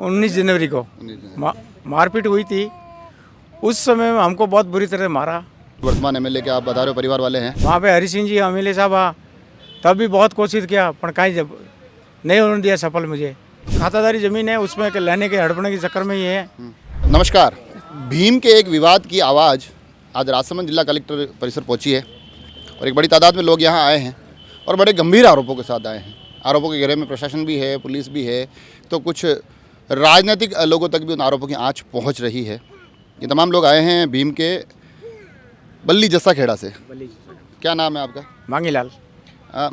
19 जनवरी को 19 जनवरी। मारपीट हुई थी। उस समय हमको बहुत बुरी तरह मारा। वर्तमान एमएलए के आप बता रहे हो परिवार वाले हैं। वहाँ पे हरी सिंह जी एमएलए साहब तब भी बहुत कोशिश किया पर कहीं जब नहीं उन्होंने दिया सफल। मुझे खातादारी ज़मीन है उसमें लेने के हड़पने के चक्कर में ये है। नमस्कार। भीम के एक विवाद की आवाज़ आज राजसमंद जिला कलेक्टर परिसर पहुंची है और एक बड़ी तादाद में लोग यहां आए हैं और बड़े गंभीर आरोपों के साथ आए हैं। आरोपों के घेरे में प्रशासन भी है, पुलिस भी है, तो कुछ राजनीतिक लोगों तक भी उन आरोपों की आंच पहुंच रही है। ये तमाम लोग आए हैं भीम के बल्ली जस्सा खेड़ा से। क्या नाम है आपका? मांगीलाल।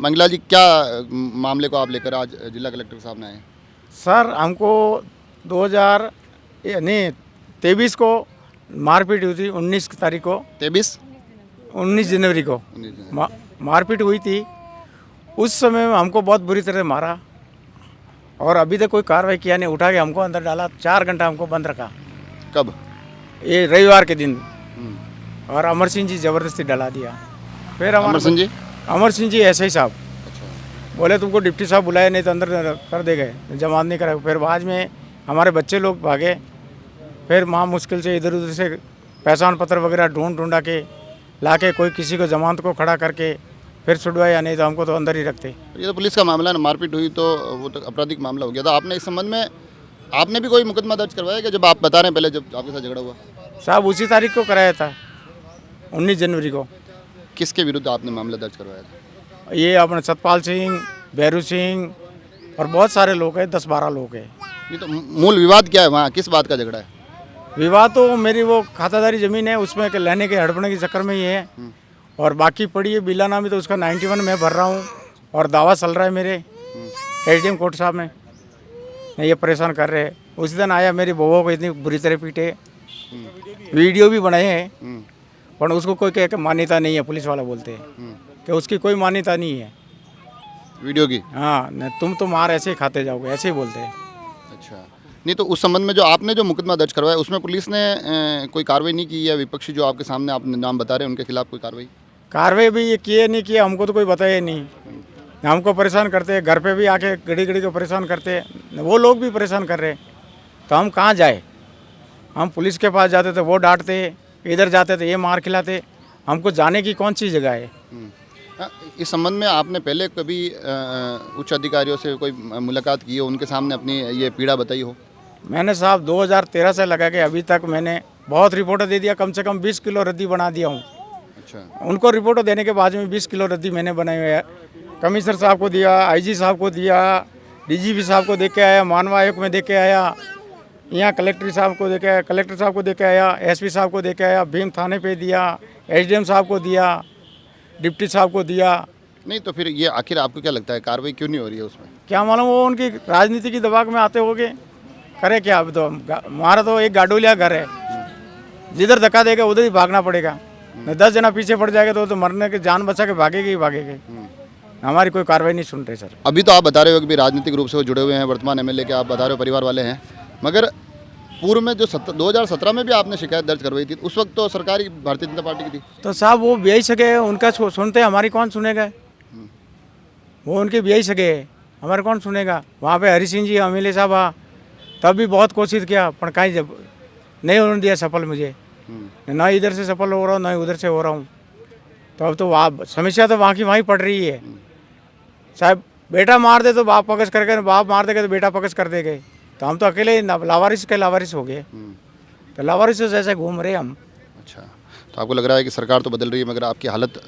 मंगला जी, क्या मामले को आप लेकर आज जिला कलेक्टर के सामने आए हैं? सर हमको 2023 को मारपीट हुई थी। 19 तारीख को 19 जनवरी को 19 जनवरी। मारपीट हुई थी। उस समय हमको बहुत बुरी तरह मारा और अभी तक कोई कार्रवाई किया नहीं। उठा के हमको अंदर डाला, 4 घंटा हमको बंद रखा। कब? ये रविवार के दिन। और अमर सिंह जी ज़बरदस्ती डला दिया। फिर अमर सिंह जी? अमर सिंह जी ऐसे ही साहब बोले तुमको डिप्टी साहब बुलाए नहीं तो अंदर कर दे गए, जमानत नहीं करा। फिर बाद में हमारे बच्चे लोग भागे। फिर वहाँ मुश्किल से इधर उधर से पहचान पत्र वगैरह ढूंढा के ला के कोई किसी को जमानत को खड़ा करके फिर छुड़वाया, नहीं तो हमको तो अंदर ही रखते। ये तो पुलिस का मामला है ना, मारपीट हुई तो वो तो आपराधिक मामला हो गया। तो आपने इस संबंध में आपने भी कोई मुकदमा दर्ज करवाया कि जब आप बता रहे हैं पहले जब आपके साथ झगड़ा हुआ? साहब उसी तारीख को कराया था, 19 जनवरी को। किसके विरुद्ध आपने मामला दर्ज करवाया था? ये अपने सतपाल सिंह, भैरू सिंह और बहुत सारे लोग हैं, 10-12 लोग हैं। नहीं तो मूल विवाद क्या है वहाँ, किस बात का झगड़ा है? विवाद तो मेरी वो खातादारी ज़मीन है उसमें के लेने के हड़पने के चक्कर में ही है। और बाकी पड़ी है बिलानामी, तो उसका 91 मैं भर रहा हूँ और दावा चल रहा है मेरे एसडीएम कोर्ट साहब में। ये परेशान कर रहे हैं। उस दिन आया, मेरी बहू को इतनी बुरी तरह पीटे, वीडियो भी बनाए हैं, पर उसको कोई कह के मान्यता नहीं है। पुलिस वाला बोलते हैं कि उसकी कोई मान्यता नहीं है वीडियो की। हाँ, न तुम तो मार ऐसे ही खाते जाओगे, ऐसे ही बोलते हैं। अच्छा, नहीं तो उस संबंध में जो आपने जो मुकदमा दर्ज करवाया उसमें पुलिस ने कोई कार्रवाई नहीं की, या विपक्षी जो आपके सामने आप नाम बता रहे हैं उनके खिलाफ कोई कार्रवाई भी ये किए नहीं किए, हमको तो कोई बताया नहीं। हमको परेशान करते हैं, घर पे भी आके घड़ी को परेशान करते हैं। वो लोग भी परेशान कर रहे हैं, तो हम कहाँ जाए? हम पुलिस के पास जाते थे, वो डांटते, इधर जाते थे ये मार खिलाते। हमको जाने की कौन सी जगह है? इस संबंध में आपने पहले कभी उच्च अधिकारियों से कोई मुलाकात की हो, उनके सामने अपनी ये पीड़ा बताई हो? मैंने साहब 2013 से लगा के अभी तक मैंने बहुत रिपोर्ट दे दिया। कम से कम 20 किलो रद्दी बना दिया हूँ। अच्छा। उनको रिपोर्ट देने के बाद में 20 किलो रद्दी मैंने बनाई हुई है। कमिश्नर साहब को दिया, आईजी साहब को दिया, डीजीपी साहब को दे के आया, मानवा आयोग में दे के आया, यहाँ कलेक्टर साहब को दे के आया, कलेक्टर साहब को दे के आया, एसपी साहब को दे के आया, भीम थाने पे दिया, एसडीएम साहब को दिया, डिप्टी साहब को दिया। नहीं तो फिर ये आखिर आपको क्या लगता है कार्रवाई क्यों नहीं हो रही है उसमें? क्या मालूम, वो उनकी राजनीति की दबाव में आते होंगे। करे क्या? अब तो हमारा तो एक गाडोलिया घर है, जिधर धक्का देगा उधर ही भागना पड़ेगा। 10 जना पीछे पड़ जाएगा तो मरने के जान बचा के भागेगी ही भागेगी। हमारी कोई कार्रवाई नहीं सुन रहे सर। अभी तो आप बता रहे हो कि भी राजनीतिक रूप से वो जुड़े हुए हैं, वर्तमान एमएलए के आप बता रहे हो परिवार वाले हैं, मगर पूर्व में जो 2017 में भी आपने शिकायत दर्ज करवाई थी, उस वक्त तो सरकारी भारतीय जनता पार्टी की थी। तो साहब वो भी सके, उनका सुनते, हमारी कौन सुनेगा? वो उनके भी सके, हमारे कौन सुनेगा? वहाँ पे हरी सिंह जी एमएलए साहब तब भी बहुत कोशिश किया, पर कहीं जब नहीं उन्होंने दिया सफल। मुझे ना इधर से सफल हो रहा हूँ, ना उधर से हो रहा हूँ। तो अब तो वहाँ समस्या तो वहाँ की वहीं पड़ रही है। साहब बेटा मार दे तो बाप पकड़ करके, बाप मार देगा तो बेटा पकड़ कर देंगे। तो हम तो अकेले लावारिस के लावारिस हो गए। तो लावारिस से ऐसे घूम रहे हम। अच्छा, तो आपको लग रहा है कि सरकार तो बदल रही है मगर आपकी हालत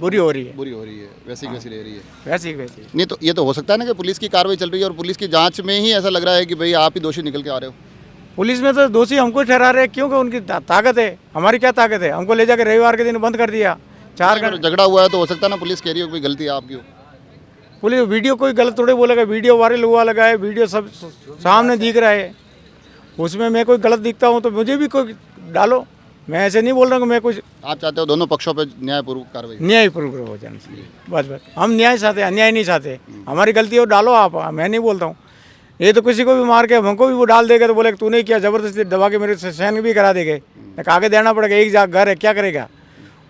बुरी हो रही है? बुरी हो रही है, वैसी वैसी ले रही है। वैसी नहीं तो ये तो हो सकता है ना कि पुलिस की कार्रवाई चल रही है और पुलिस की जांच में ही ऐसा लग रहा है कि भाई आप ही दोषी निकल के आ रहे हो। पुलिस में तो दोषी हमको ठहरा रहे हैं, क्योंकि उनकी ताकत है। हमारी क्या ताकत है? हमको ले जाकर रविवार के दिन बंद कर दिया। 4 घंटे झगड़ा हुआ है तो हो सकता है ना पुलिस कह रही हो कोई गलती है आपकी हो। पुलिस वीडियो कोई गलत थोड़े बोलेगा, वीडियो वायरल हुआ लगा है, वीडियो सब सामने दिख रहा है। उसमें मैं कोई गलत दिखता हूँ तो मुझे भी कोई डालो। मैं ऐसे नहीं बोल रहा हूँ मैं कुछ। आप चाहते हो दोनों पक्षों पे न्यायपूर्वक कार्रवाई? न्यायपूर्वक हो जाना चाहिए, बस। हम न्याय चाहते हैं, अन्याय नहीं चाहते। हमारी गलती हो डालो आप, मैं नहीं बोलता हूँ। ये तो किसी को भी मार के हमको भी वो डाल देगा तो बोले तूने किया, ज़बरदस्ती दबा के मेरे सहन भी करा देंगे। आगे देना पड़ेगा, एक घर है, क्या करेगा?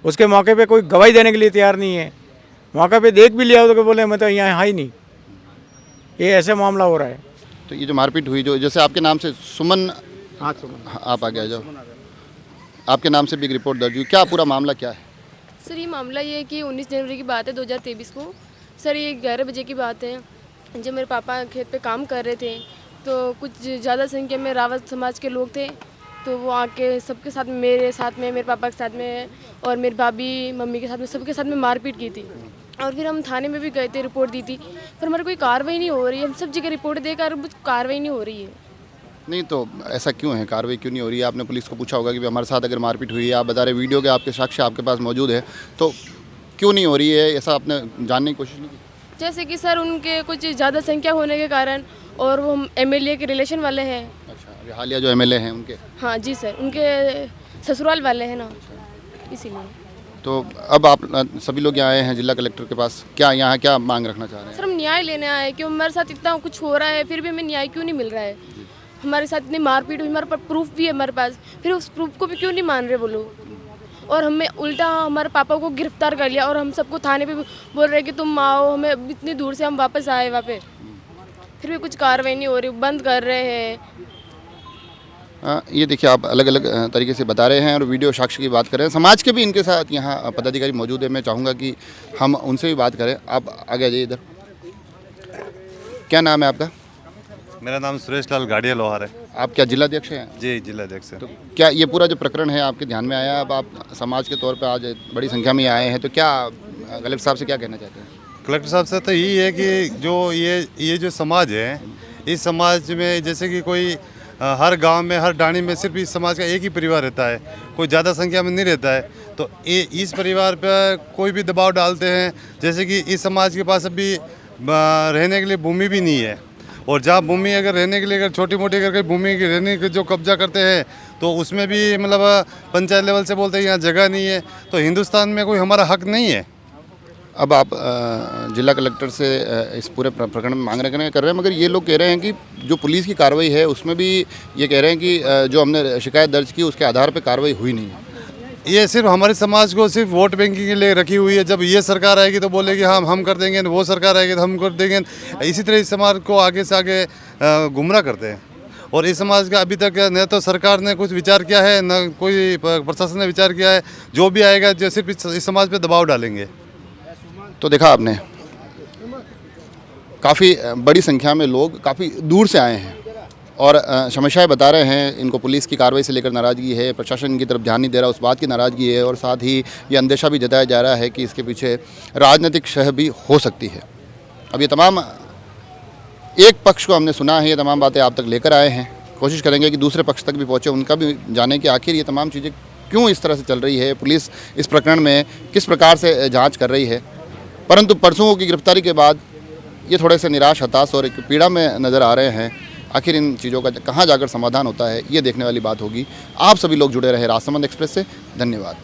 उसके मौके पे कोई गवाही देने के लिए तैयार नहीं है। मौके पे देख भी लिया हो तो बोले मैं तो यहाँ ही नहीं। ये ऐसे मामला हो रहा है। तो ये जो मारपीट हुई, जो जैसे आपके नाम से सुमन, हाँ आप आगे आ जाओ, आपके नाम से भी एक रिपोर्ट दर्ज हुई, क्या पूरा मामला क्या है? सर ये मामला ये है कि 19 जनवरी की बात है 2023 को। सर ये 11 बजे की बात है, जब मेरे पापा खेत पे काम कर रहे थे तो कुछ ज़्यादा संख्या में रावत समाज के लोग थे, तो वो आके सबके साथ में, मेरे साथ में, मेरे पापा के साथ में और मेरी भाभी मम्मी के साथ में, सबके साथ में मारपीट की थी। और फिर हम थाने में भी गए थे, रिपोर्ट दी थी, पर हमारी कोई कार्रवाई नहीं हो रही है। हम सब जगह रिपोर्ट देकर कुछ कार्रवाई नहीं हो रही है। नहीं तो ऐसा क्यों है, कार्रवाई क्यों नहीं हो रही है? आपने पुलिस को पूछा होगा कि भाई हमारे साथ अगर मारपीट हुई है, आप बता रहे वीडियो के आपके साक्ष्य आपके पास मौजूद है, तो क्यों नहीं हो रही है? ऐसा आपने जानने की कोशिश नहीं की? जैसे कि सर उनके कुछ ज़्यादा संख्या होने के कारण, और वो एमएलए के रिलेशन वाले हैं। अच्छा, अभी हालिया जो एमएलए हैं उनके? हाँ जी सर, उनके ससुराल वाले हैं ना, इसीलिए। तो अब आप सभी लोग यहाँ आए हैं जिला कलेक्टर के पास, क्या यहाँ क्या मांग रखना चाह रहे हैं? सर हम न्याय लेने आए कि हमारे साथ इतना कुछ हो रहा है, फिर भी हमें न्याय क्यों नहीं मिल रहा है? हमारे साथ इतनी मारपीट हुई, हमारे पास प्रूफ भी है हमारे पास, फिर उस प्रूफ को भी क्यों नहीं मान रहे वो लोग? और हमें उल्टा हमारे पापा को गिरफ्तार कर लिया, और हम सबको थाने पे भी बोल रहे हैं कि तुम आओ, हमें इतनी दूर से हम वापस आए वहाँ पे, फिर भी कुछ कार्रवाई नहीं हो रही, बंद कर रहे हैं। ये देखिए, आप अलग अलग तरीके से बता रहे हैं और वीडियो साक्ष्य की बात कर रहे हैं। समाज के भी इनके साथ यहाँ पदाधिकारी मौजूद है, मैं चाहूँगा कि हम उनसे भी बात करें। आप आगे आ जाइए इधर। क्या नाम है आपका? मेरा नाम सुरेश लाल गाड़िया लोहार है। आप क्या जिलाध्यक्ष हैं? जी, जिलाध्यक्ष है। तो क्या ये पूरा जो प्रकरण है आपके ध्यान में आया? अब आप समाज के तौर पे आज बड़ी संख्या में आए हैं, तो क्या कलेक्टर साहब से क्या कहना चाहते हैं? कलेक्टर साहब से तो यही है कि जो ये जो समाज है, इस समाज में जैसे कि कोई हर गांव में, हर डाणी में सिर्फ इस समाज का एक ही परिवार रहता है, कोई ज़्यादा संख्या में नहीं रहता है। तो इस परिवार पर कोई भी दबाव डालते हैं, जैसे कि इस समाज के पास अभी रहने के लिए भूमि भी नहीं है, और जहाँ भूमि अगर रहने के लिए अगर छोटी मोटी करके भूमि की रहने के जो कब्जा करते हैं, तो उसमें भी मतलब पंचायत लेवल से बोलते हैं यहाँ जगह नहीं है, तो हिंदुस्तान में कोई हमारा हक नहीं है। अब आप जिला कलेक्टर से इस पूरे प्रकरण में मांग कर रहे हैं, मगर ये लोग कह रहे हैं कि जो पुलिस की कार्रवाई है उसमें भी ये कह रहे हैं कि जो हमने शिकायत दर्ज की उसके आधार पर कार्रवाई हुई नहीं है। ये सिर्फ हमारे समाज को सिर्फ वोट बैंकिंग के लिए रखी हुई है। जब ये सरकार आएगी तो बोलेगी हम कर देंगे, वो सरकार आएगी तो हम कर देंगे। इसी तरह इस समाज को आगे से आगे गुमराह करते हैं। और इस समाज का अभी तक न तो सरकार ने कुछ विचार किया है, न कोई प्रशासन ने विचार किया है। जो भी आएगा जो सिर्फ इस समाज पे दबाव डालेंगे। तो देखा आपने, काफ़ी बड़ी संख्या में लोग काफ़ी दूर से आए हैं और समस्याएं बता रहे हैं। इनको पुलिस की कार्रवाई से लेकर नाराज़गी है, प्रशासन की तरफ ध्यान नहीं दे रहा, उस बात की नाराज़गी है, और साथ ही ये अंदेशा भी जताया जा रहा है कि इसके पीछे राजनीतिक शह भी हो सकती है। अब ये तमाम एक पक्ष को हमने सुना है, ये तमाम बातें आप तक लेकर आए हैं। कोशिश करेंगे कि दूसरे पक्ष तक भी पहुँचे, उनका भी जाने कि आखिर ये तमाम चीज़ें क्यों इस तरह से चल रही है, पुलिस इस प्रकरण में किस प्रकार से जाँच कर रही है। परंतु परसों की गिरफ्तारी के बाद ये थोड़े से निराश, हताश और एक पीड़ा में नज़र आ रहे हैं। आखिर इन चीज़ों का कहाँ जाकर समाधान होता है, ये देखने वाली बात होगी। आप सभी लोग जुड़े रहे राजसमंद एक्सप्रेस से। धन्यवाद।